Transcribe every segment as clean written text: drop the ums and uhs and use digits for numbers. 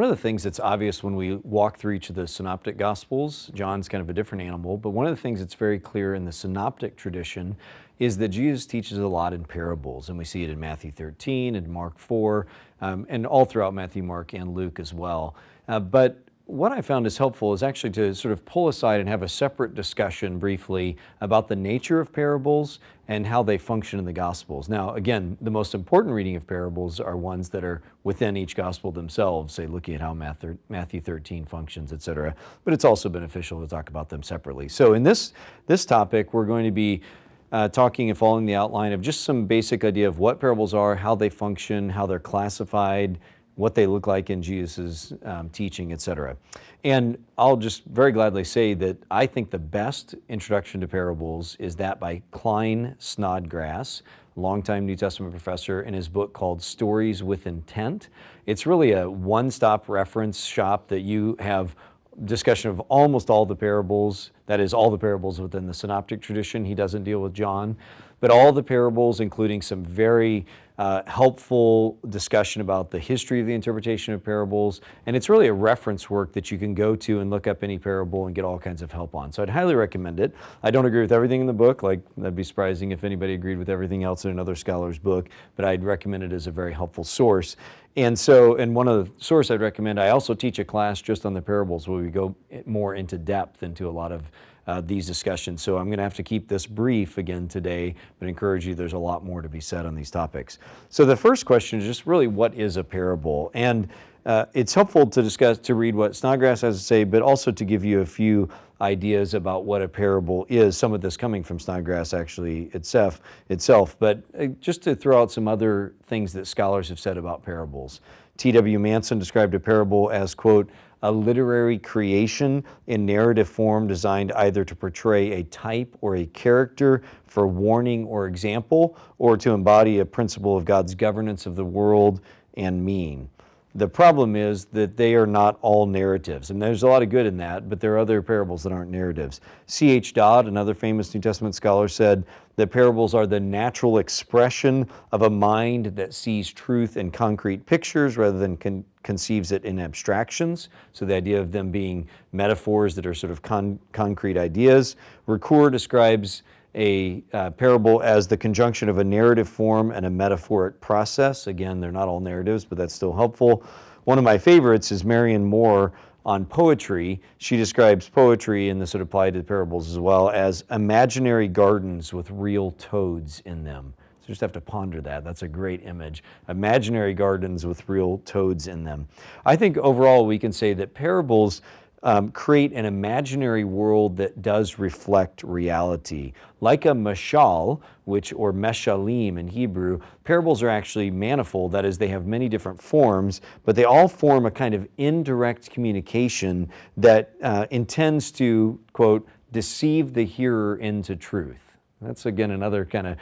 One of the things that's obvious when we walk through each of the synoptic gospels, John's kind of a different animal, but one of the things that's very clear in the synoptic tradition is that Jesus teaches a lot in parables, and we see it in Matthew 13 and Mark 4, and all throughout Matthew, Mark, and Luke as well. But what I found is helpful is actually to sort of pull aside and have a separate discussion briefly about the nature of parables and how they function in the Gospels. Now, again, the most important reading of parables are ones that are within each Gospel themselves, say looking at how Matthew 13 functions, etc. But it's also beneficial to talk about them separately. So in this topic, we're going to be talking and following the outline of just some basic idea of what parables are, how they function, how they're classified, what they look like in Jesus' teaching, etc. And I'll just very gladly say that I think the best introduction to parables is that by Klein Snodgrass, longtime New Testament professor, in his book called Stories with Intent. It's really a one-stop reference shop that you have discussion of almost all the parables, that is all the parables within the synoptic tradition. He doesn't deal with John, but all the parables, including some very helpful discussion about the history of the interpretation of parables. And it's really a reference work that you can go to and look up any parable and get all kinds of help on. So I'd highly recommend it. I don't agree with everything in the book, like that'd be surprising if anybody agreed with everything else in another scholar's book, but I'd recommend it as a very helpful source. And one of the sources I'd recommend, I also teach a class just on the parables where we go more into depth into a lot of these discussions. So I'm going to have to keep this brief again today, but encourage you, there's a lot more to be said on these topics. So the first question is just really, what is a parable? And it's helpful to read what Snodgrass has to say, but also to give you a few ideas about what a parable is. Some of this coming from Snodgrass actually itself, but just to throw out some other things that scholars have said about parables. T.W. Manson described a parable as, quote, a literary creation in narrative form designed either to portray a type or a character for warning or example, or to embody a principle of God's governance of the world and mean. The problem is that they are not all narratives, and there's a lot of good in that, but there are other parables that aren't narratives. C.H. Dodd, another famous New Testament scholar, said that parables are the natural expression of a mind that sees truth in concrete pictures rather than conceives it in abstractions. So the idea of them being metaphors that are sort of concrete ideas. Ricoeur describes a parable as the conjunction of a narrative form and a metaphoric process. Again, they're not all narratives, but that's still helpful. One of my favorites is Marion Moore on poetry. She describes poetry, and this would apply to parables as well, as imaginary gardens with real toads in them. So just have to ponder that. That's a great image. Imaginary gardens with real toads in them. I think overall we can say that parables create an imaginary world that does reflect reality. Like a mashal, or meshalim in Hebrew, parables are actually manifold. That is, they have many different forms, but they all form a kind of indirect communication that intends to, quote, deceive the hearer into truth. That's, again, another kind of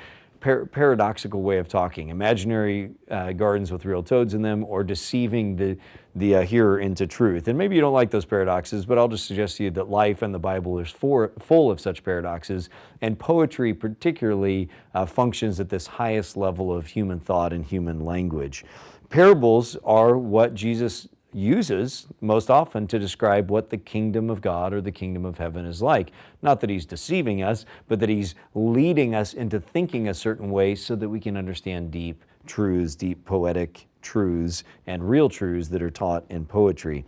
paradoxical way of talking. Imaginary gardens with real toads in them, or deceiving the hearer into truth. And maybe you don't like those paradoxes, but I'll just suggest to you that life and the Bible is full of such paradoxes, and poetry particularly functions at this highest level of human thought and human language. Parables are what Jesus uses most often to describe what the kingdom of God or the kingdom of heaven is like. Not that he's deceiving us, but that he's leading us into thinking a certain way so that we can understand deep truths, deep poetic truths, and real truths that are taught in poetry.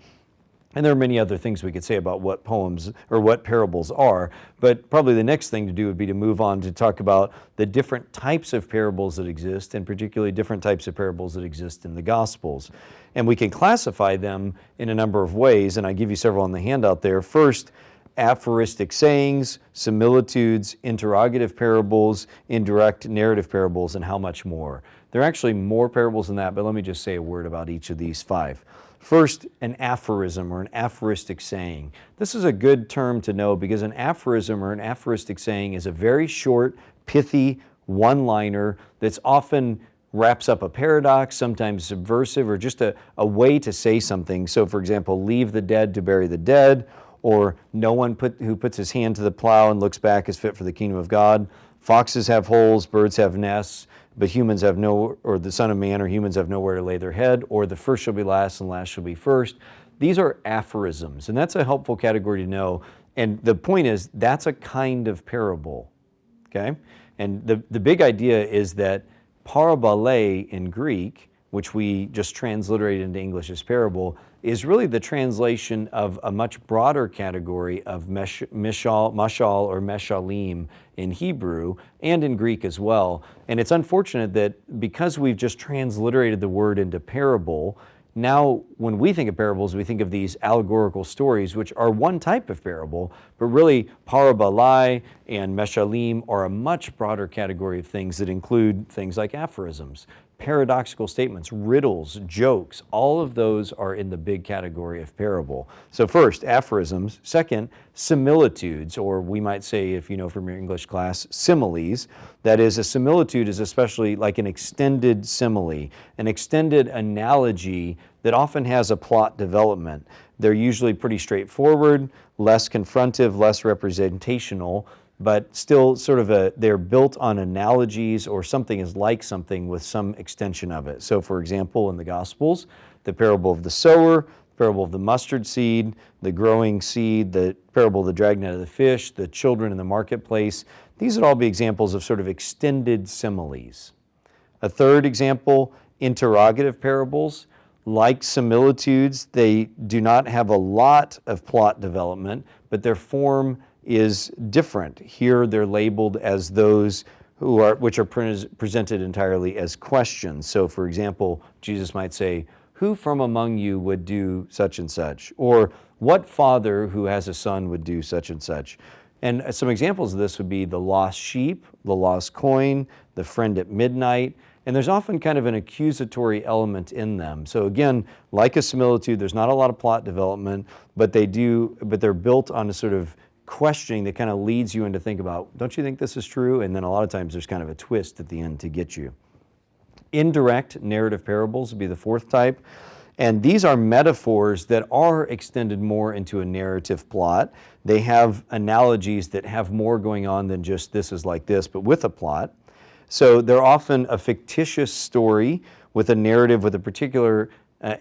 And there are many other things we could say about what poems or what parables are, but probably the next thing to do would be to move on to talk about the different types of parables that exist, and particularly different types of parables that exist in the Gospels. And we can classify them in a number of ways, and I give you several on the handout there. First, aphoristic sayings, similitudes, interrogative parables, indirect narrative parables, and how much more. There are actually more parables than that, but let me just say a word about each of these five. First, an aphorism or an aphoristic saying. This is a good term to know because an aphorism or an aphoristic saying is a very short, pithy one-liner that's often wraps up a paradox, sometimes subversive, or just a way to say something. So, for example, leave the dead to bury the dead, or no one who puts his hand to the plow and looks back is fit for the kingdom of God. Foxes have holes, birds have nests, but humans have no, or the Son of Man or humans have nowhere to lay their head, or the first shall be last and last shall be first. These are aphorisms, and that's a helpful category to know. And the point is, that's a kind of parable, okay? And the big idea is that parabole in Greek, which we just transliterated into English as parable, is really the translation of a much broader category of mashal or meshalim in Hebrew and in Greek as well. And it's unfortunate that because we've just transliterated the word into parable, now when we think of parables, we think of these allegorical stories, which are one type of parable, but really parabolai and meshalim are a much broader category of things that include things like aphorisms, paradoxical statements, riddles, jokes. All of those are in the big category of parable. So first, aphorisms. Second, similitudes, or we might say, if you know from your English class, similes. That is, a similitude is especially like an extended simile, an extended analogy that often has a plot development. They're usually pretty straightforward, less confrontive, less representational, but still sort of they're built on analogies, or something is like something with some extension of it. So for example, in the Gospels, the parable of the sower, the parable of the mustard seed, the growing seed, the parable of the dragnet of the fish, the children in the marketplace, these would all be examples of sort of extended similes. A third example, interrogative parables. Like similitudes, they do not have a lot of plot development, but their form is different. Here they're labeled as those which are presented entirely as questions. So for example, Jesus might say, "Who from among you would do such and such?" Or, "What father who has a son would do such and such?" And some examples of this would be the lost sheep, the lost coin, the friend at midnight. And there's often kind of an accusatory element in them. So again, like a similitude, there's not a lot of plot development, but they're built on a sort of questioning that kind of leads you into think about, don't you think this is true? And then a lot of times there's kind of a twist at the end to get you. Indirect narrative parables would be the fourth type. And these are metaphors that are extended more into a narrative plot. They have analogies that have more going on than just this is like this, but with a plot. So they're often a fictitious story with a narrative with a particular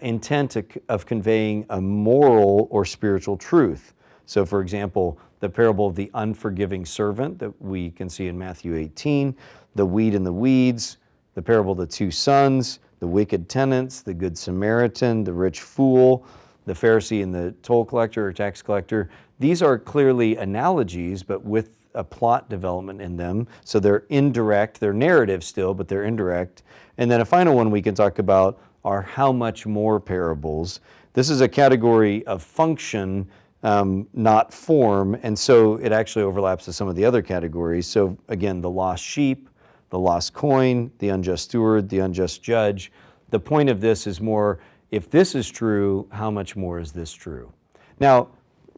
intent of conveying a moral or spiritual truth. So for example, the parable of the unforgiving servant that we can see in Matthew 18, the wheat and the weeds, the parable of the two sons, the wicked tenants, the good Samaritan, the rich fool, the Pharisee and the toll collector or tax collector. These are clearly analogies, but with a plot development in them. So they're indirect, they're narrative still, but they're indirect. And then a final one we can talk about are how much more parables. This is a category of function, not form, and so it actually overlaps with some of the other categories. So again, the lost sheep, the lost coin, the unjust steward, the unjust judge. The point of this is more, if this is true, how much more is this true? Now,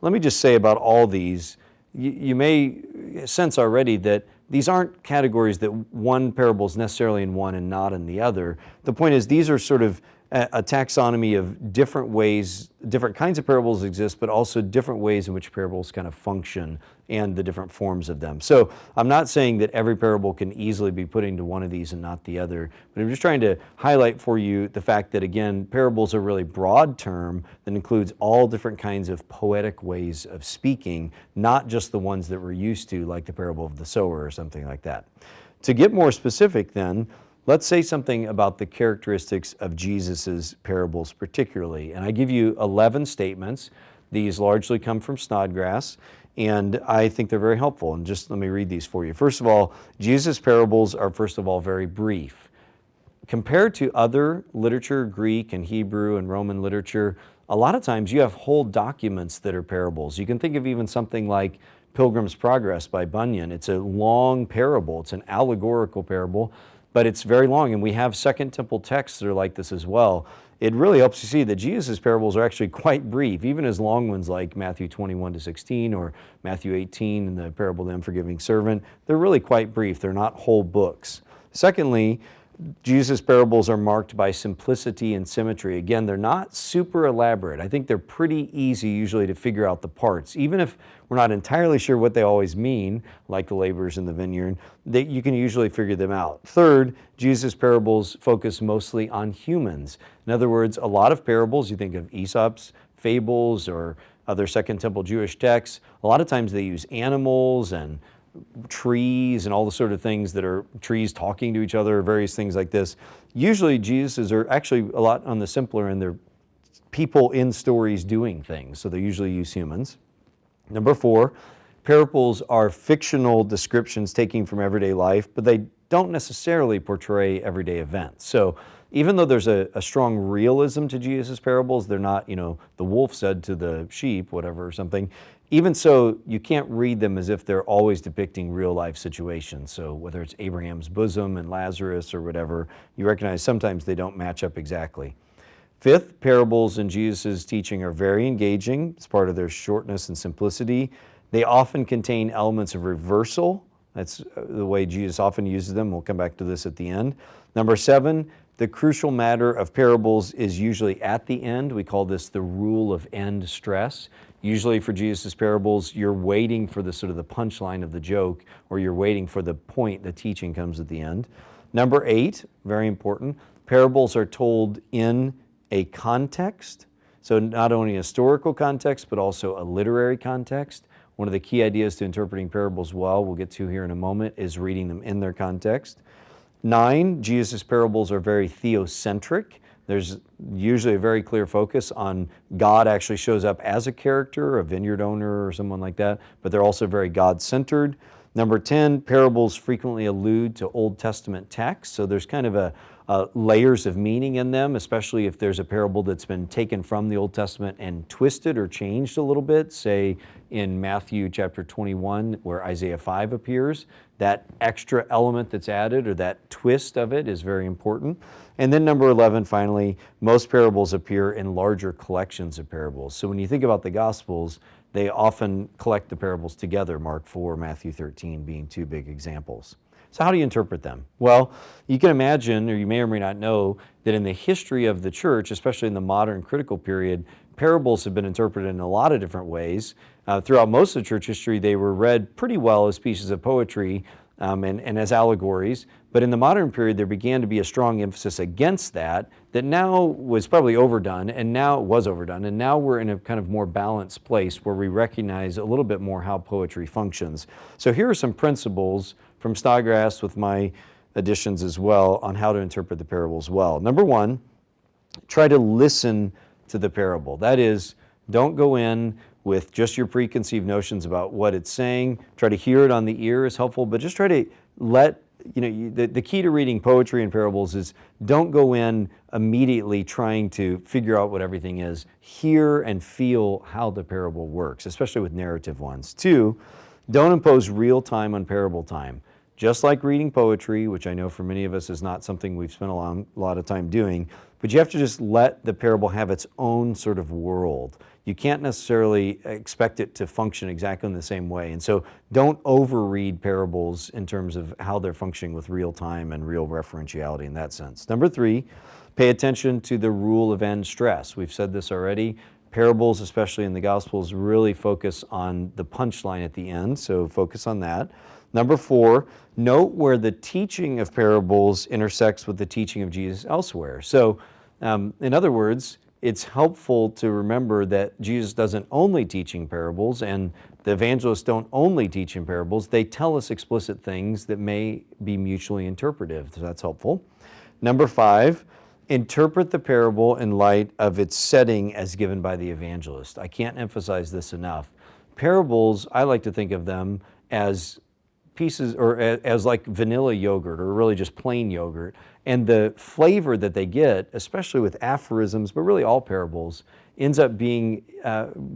let me just say about all these, you may sense already that these aren't categories that one parable is necessarily in one and not in the other. The point is, these are sort of a taxonomy of different ways, different kinds of parables exist, but also different ways in which parables kind of function and the different forms of them. So I'm not saying that every parable can easily be put into one of these and not the other, but I'm just trying to highlight for you the fact that, again, parables are a really broad term that includes all different kinds of poetic ways of speaking, not just the ones that we're used to, like the parable of the sower or something like that. To get more specific then, let's say something about the characteristics of Jesus's parables particularly. And I give you 11 statements. These largely come from Snodgrass, and I think they're very helpful. And just let me read these for you. First of all, Jesus' parables are, first of all, very brief. Compared to other literature, Greek and Hebrew and Roman literature, a lot of times you have whole documents that are parables. You can think of even something like Pilgrim's Progress by Bunyan. It's a long parable. It's an allegorical parable, but it's very long, and we have Second Temple texts that are like this as well. It really helps you see that Jesus' parables are actually quite brief, even as long ones like Matthew 21-16 or Matthew 18 and the parable of the unforgiving servant. They're really quite brief. They're not whole books. Secondly, Jesus' parables are marked by simplicity and symmetry. Again, they're not super elaborate. I think they're pretty easy usually to figure out the parts. Even if we're not entirely sure what they always mean, like the laborers in the vineyard, you can usually figure them out. Third, Jesus' parables focus mostly on humans. In other words, a lot of parables, you think of Aesop's fables or other Second Temple Jewish texts, a lot of times they use animals and trees and all the sort of things that are trees talking to each other, various things like this. Usually Jesus's are actually a lot on the simpler end. They're people in stories doing things, so they usually use humans. Number 4, parables are fictional descriptions taken from everyday life, but they don't necessarily portray everyday events. So even though there's a strong realism to Jesus' parables, they're not, the wolf said to the sheep, whatever, or something. Even so, you can't read them as if they're always depicting real life situations. So whether it's Abraham's bosom and Lazarus or whatever, you recognize sometimes they don't match up exactly. Fifth, parables in Jesus' teaching are very engaging. It's part of their shortness and simplicity. They often contain elements of reversal. That's the way Jesus often uses them. We'll come back to this at the end. Number 7, the crucial matter of parables is usually at the end. We call this the rule of end stress. Usually for Jesus' parables, you're waiting for the sort of the punchline of the joke, or you're waiting for the point, the teaching comes at the end. Number 8, very important, parables are told in a context. So not only a historical context, but also a literary context. One of the key ideas to interpreting parables well, we'll get to here in a moment, is reading them in their context. 9, Jesus' parables are very theocentric. There's usually a very clear focus on God actually shows up as a character, a vineyard owner or someone like that, but they're also very God-centered. Number 10, parables frequently allude to Old Testament texts, so there's kind of a layers of meaning in them, especially if there's a parable that's been taken from the Old Testament and twisted or changed a little bit, say in Matthew chapter 21 where Isaiah 5 appears. That extra element that's added, or that twist of it, is very important. And then number 11, finally, most parables appear in larger collections of parables. So when you think about the Gospels, they often collect the parables together, Mark 4, Matthew 13 being 2 big examples. So how do you interpret them? Well, you can imagine, or you may or may not know, that in the history of the church, especially in the modern critical period, parables have been interpreted in a lot of different ways. Throughout most of the church history, they were read pretty well as pieces of poetry and as allegories. But in the modern period, there began to be a strong emphasis against that now was probably overdone, and now it was overdone. And now we're in a kind of more balanced place where we recognize a little bit more how poetry functions. So here are some principles from Snodgrass with my additions as well on how to interpret the parables well. Number 1, try to listen to the parable. That is, don't go in with just your preconceived notions about what it's saying. Try to hear it on the ear is helpful, but just try to let, the key to reading poetry and parables is don't go in immediately trying to figure out what everything is. Hear and feel how the parable works, especially with narrative ones. 2, don't impose real time on parable time. Just like reading poetry, which I know for many of us is not something we've spent a lot of time doing, but you have to just let the parable have its own sort of world. You can't necessarily expect it to function exactly in the same way. And so don't overread parables in terms of how they're functioning with real time and real referentiality in that sense. Number 3, pay attention to the rule of end stress. We've said this already. Parables, especially in the Gospels, really focus on the punchline at the end, so focus on that. Number 4, note where the teaching of parables intersects with the teaching of Jesus elsewhere. So, in other words, it's helpful to remember that Jesus doesn't only teach in parables, and the evangelists don't only teach in parables. They tell us explicit things that may be mutually interpretive, so that's helpful. Number 5, interpret the parable in light of its setting as given by the evangelist. I can't emphasize this enough. Parables, I like to think of them as pieces, or as like vanilla yogurt, or really just plain yogurt. And the flavor that they get, especially with aphorisms, but really all parables, ends up being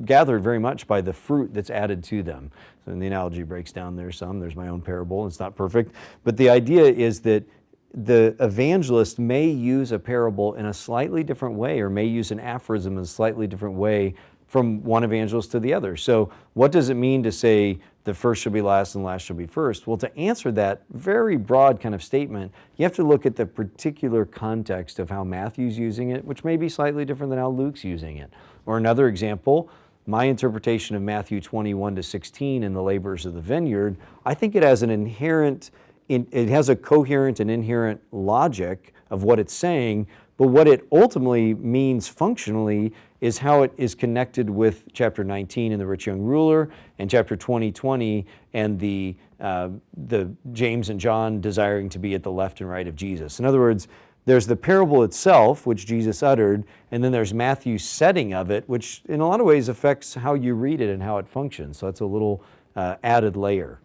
gathered very much by the fruit that's added to them. So the analogy breaks down there some. There's my own parable. It's not perfect. But the idea is that the evangelist may use a parable in a slightly different way, or may use an aphorism in a slightly different way from one evangelist to the other. So what does it mean to say the first shall be last and the last shall be first. Well, to answer that very broad kind of statement, you have to look at the particular context of how Matthew's using it, which may be slightly different than how Luke's using it. Or another example, my interpretation of Matthew 21 to 16 in the laborers of the vineyard, I think it has it has a coherent and inherent logic of what it's saying, but what it ultimately means functionally is how it is connected with chapter 19 and the rich young ruler, and chapter 20 and the James and John desiring to be at the left and right of Jesus. In other words, there's the parable itself, which Jesus uttered, and then there's Matthew's setting of it, which in a lot of ways affects how you read it and how it functions. So that's a little added layer.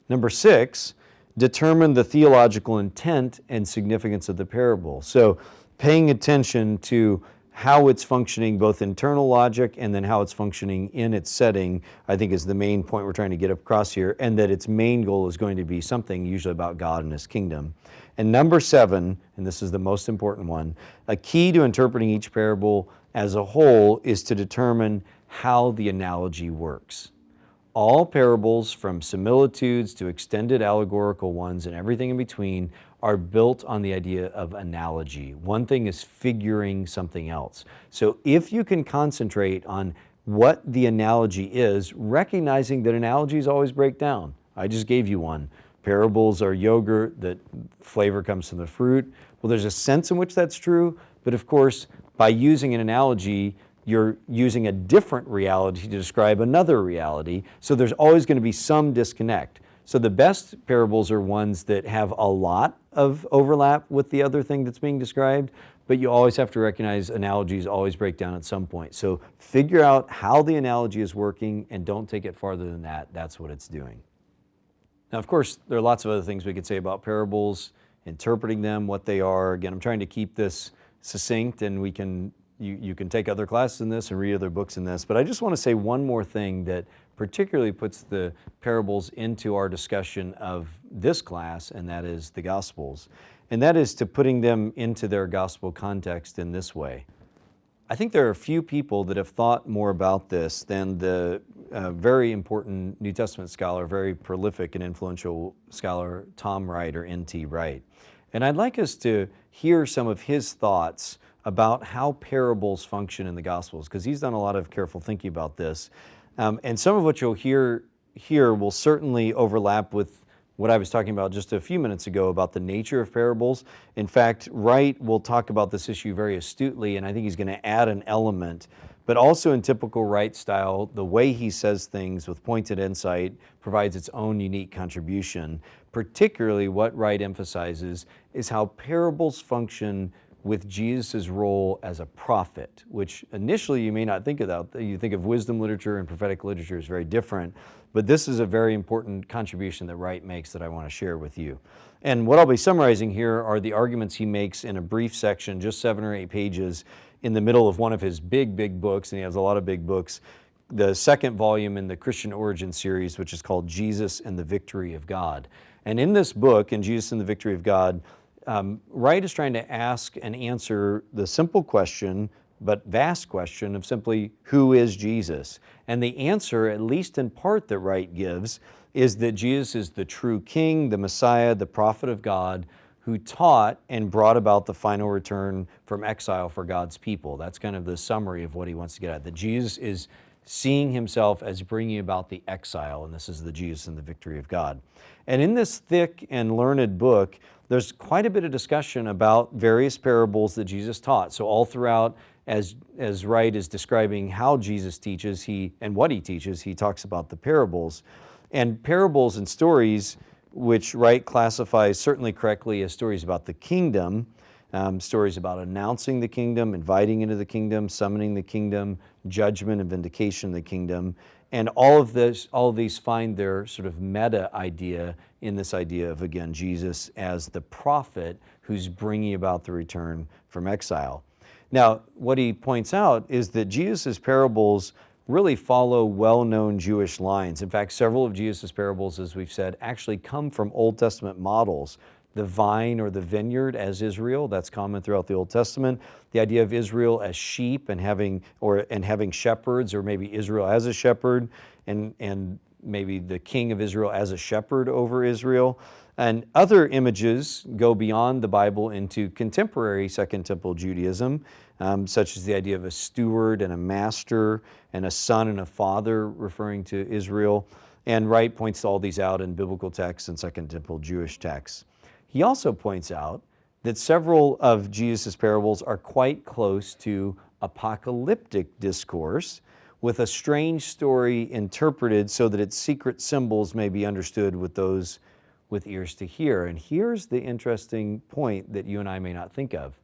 Number 6, determine the theological intent and significance of the parable. So paying attention to how it's functioning, both internal logic and then how it's functioning in its setting, I think is the main point we're trying to get across here, and that its main goal is going to be something usually about God and His kingdom. And number 7, and this is the most important one, a key to interpreting each parable as a whole is to determine how the analogy works. All parables, from similitudes to extended allegorical ones and everything in between, are built on the idea of analogy. One thing is figuring something else. So if you can concentrate on what the analogy is, recognizing that analogies always break down. I just gave you one. Parables are yogurt, that flavor comes from the fruit. Well, there's a sense in which that's true, but of course, by using an analogy, you're using a different reality to describe another reality, so there's always going to be some disconnect. So the best parables are ones that have a lot of overlap with the other thing that's being described, but you always have to recognize analogies always break down at some point. So figure out how the analogy is working and don't take it farther than that. That's what it's doing. Now, of course, there are lots of other things we could say about parables, interpreting them, what they are. Again, I'm trying to keep this succinct, and you can take other classes in this and read other books in this, but I just want to say one more thing that particularly puts the parables into our discussion of this class, and that is the Gospels. And that is to putting them into their gospel context in this way. I think there are a few people that have thought more about this than the very important New Testament scholar, very prolific and influential scholar, Tom Wright, or N.T. Wright. And I'd like us to hear some of his thoughts about how parables function in the Gospels, because he's done a lot of careful thinking about this. And some of what you'll hear here will certainly overlap with what I was talking about just a few minutes ago about the nature of parables. In fact, Wright will talk about this issue very astutely, and I think he's going to add an element. But also in typical Wright style, the way he says things with pointed insight provides its own unique contribution. Particularly what Wright emphasizes is how parables function with Jesus' role as a prophet, which initially you may not think of that. You think of wisdom literature and prophetic literature as very different, but this is a very important contribution that Wright makes that I want to share with you. And what I'll be summarizing here are the arguments he makes in a brief section, just 7 or 8 pages, in the middle of one of his big books, and he has a lot of big books, the second volume in the Christian Origin series, which is called Jesus and the Victory of God. And in this book, in Jesus and the Victory of God, Wright is trying to ask and answer the simple question, but vast question of simply, who is Jesus? And the answer, at least in part that Wright gives, is that Jesus is the true King, the Messiah, the prophet of God, who taught and brought about the final return from exile for God's people. That's kind of the summary of what he wants to get at, that Jesus is seeing himself as bringing about the exile, and this is the Jesus and the Victory of God. And in this thick and learned book, there's quite a bit of discussion about various parables that Jesus taught. So all throughout, as Wright is describing how Jesus teaches, and what he teaches, he talks about the parables. And parables and stories, which Wright classifies certainly correctly as stories about the kingdom, stories about announcing the kingdom, inviting into the kingdom, summoning the kingdom, judgment and vindication of the kingdom. And all of these find their sort of meta idea in this idea of, again, Jesus as the prophet who's bringing about the return from exile. Now, what he points out is that Jesus' parables really follow well-known Jewish lines. In fact, several of Jesus' parables, as we've said, actually come from Old Testament models. The vine or the vineyard as Israel, that's common throughout the Old Testament. The idea of Israel as sheep and having shepherds, or maybe Israel as a shepherd, and maybe the king of Israel as a shepherd over Israel. And other images go beyond the Bible into contemporary Second Temple Judaism, such as the idea of a steward and a master and a son and a father referring to Israel. And Wright points all these out in biblical texts and Second Temple Jewish texts. He also points out that several of Jesus' parables are quite close to apocalyptic discourse, with a strange story interpreted so that its secret symbols may be understood with those with ears to hear. And here's the interesting point that you and I may not think of,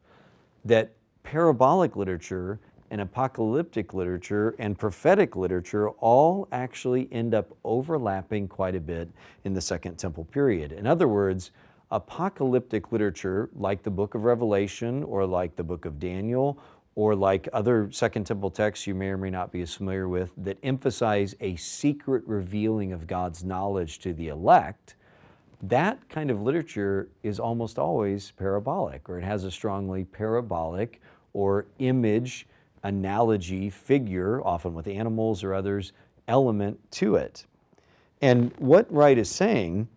that parabolic literature and apocalyptic literature and prophetic literature all actually end up overlapping quite a bit in the Second Temple period. In other words, apocalyptic literature, like the book of Revelation or like the book of Daniel or like other Second Temple texts you may or may not be as familiar with, that emphasize a secret revealing of God's knowledge to the elect, that kind of literature is almost always parabolic, or it has a strongly parabolic or image, analogy, figure, often with animals or others, element to it. And what Wright is saying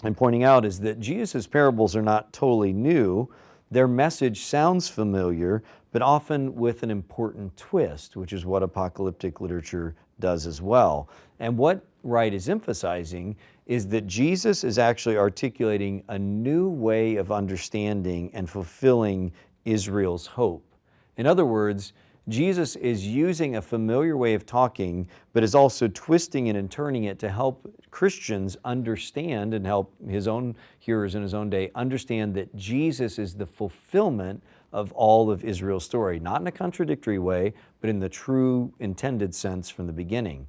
and pointing out is that Jesus' parables are not totally new. Their message sounds familiar, but often with an important twist, which is what apocalyptic literature does as well. And what Wright is emphasizing is that Jesus is actually articulating a new way of understanding and fulfilling Israel's hope. In other words, Jesus is using a familiar way of talking, but is also twisting it and turning it to help Christians understand and help his own hearers in his own day understand that Jesus is the fulfillment of all of Israel's story, not in a contradictory way, but in the true intended sense from the beginning.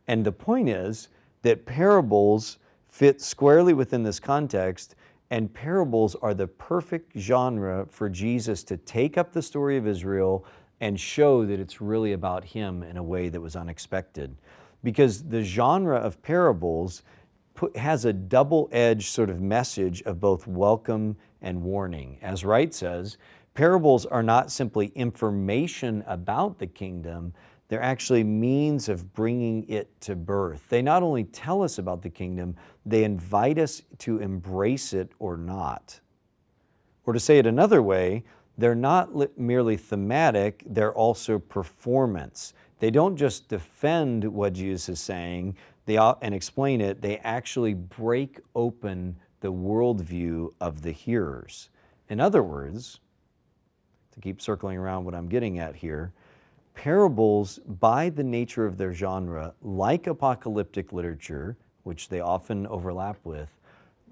And the point is that parables fit squarely within this context, and parables are the perfect genre for Jesus to take up the story of Israel and show that it's really about him in a way that was unexpected. Because the genre of parables has a double-edged sort of message of both welcome and warning. As Wright says, parables are not simply information about the kingdom, they're actually means of bringing it to birth. They not only tell us about the kingdom, they invite us to embrace it or not. Or to say it another way, they're not merely thematic, they're also performance. They don't just defend what Jesus is saying and explain it, they actually break open the worldview of the hearers. In other words, to keep circling around what I'm getting at here, parables, by the nature of their genre, like apocalyptic literature, which they often overlap with,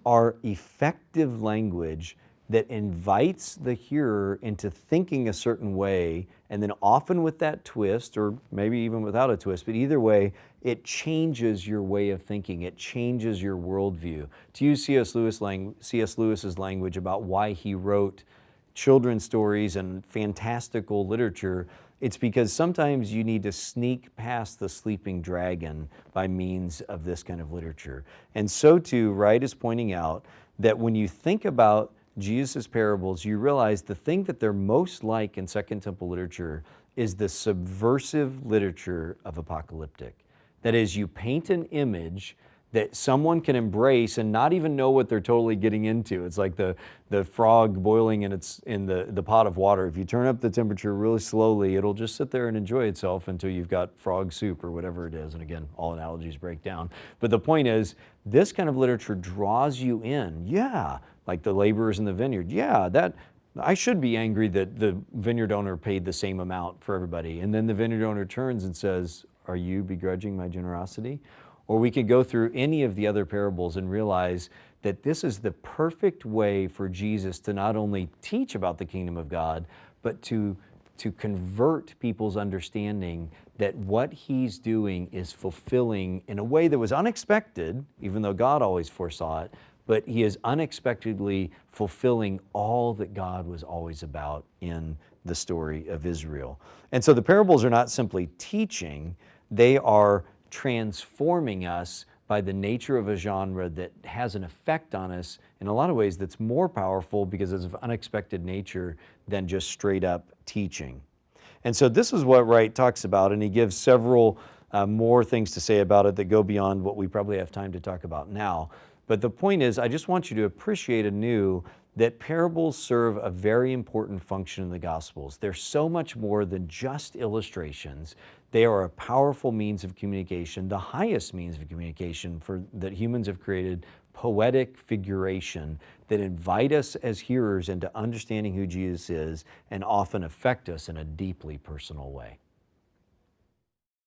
are effective language that invites the hearer into thinking a certain way, and then often with that twist, or maybe even without a twist, but either way, it changes your way of thinking. It changes your worldview. To use C.S. Lewis's language about why he wrote children's stories and fantastical literature, it's because sometimes you need to sneak past the sleeping dragon by means of this kind of literature. And so too, Wright is pointing out that when you think about Jesus' parables, you realize the thing that they're most like in Second Temple literature is the subversive literature of apocalyptic. That is, you paint an image that someone can embrace and not even know what they're totally getting into. It's like the frog boiling in the pot of water. If you turn up the temperature really slowly, it'll just sit there and enjoy itself until you've got frog soup or whatever it is. And again, all analogies break down. But the point is, this kind of literature draws you in. Yeah, like the laborers in the vineyard. Yeah, that I should be angry that the vineyard owner paid the same amount for everybody. And then the vineyard owner turns and says, "Are you begrudging my generosity?" Or we could go through any of the other parables and realize that this is the perfect way for Jesus to not only teach about the kingdom of God, but to convert people's understanding that what he's doing is fulfilling in a way that was unexpected, even though God always foresaw it, but he is unexpectedly fulfilling all that God was always about in the story of Israel. And so the parables are not simply teaching, they are transforming us by the nature of a genre that has an effect on us in a lot of ways that's more powerful because it's of unexpected nature than just straight up teaching. And so this is what Wright talks about, and he gives several more things to say about it that go beyond what we probably have time to talk about now. But the point is, I just want you to appreciate anew that parables serve a very important function in the Gospels. They're so much more than just illustrations. They are a powerful means of communication, the highest means of communication that humans have created, poetic figuration that invite us as hearers into understanding who Jesus is and often affect us in a deeply personal way.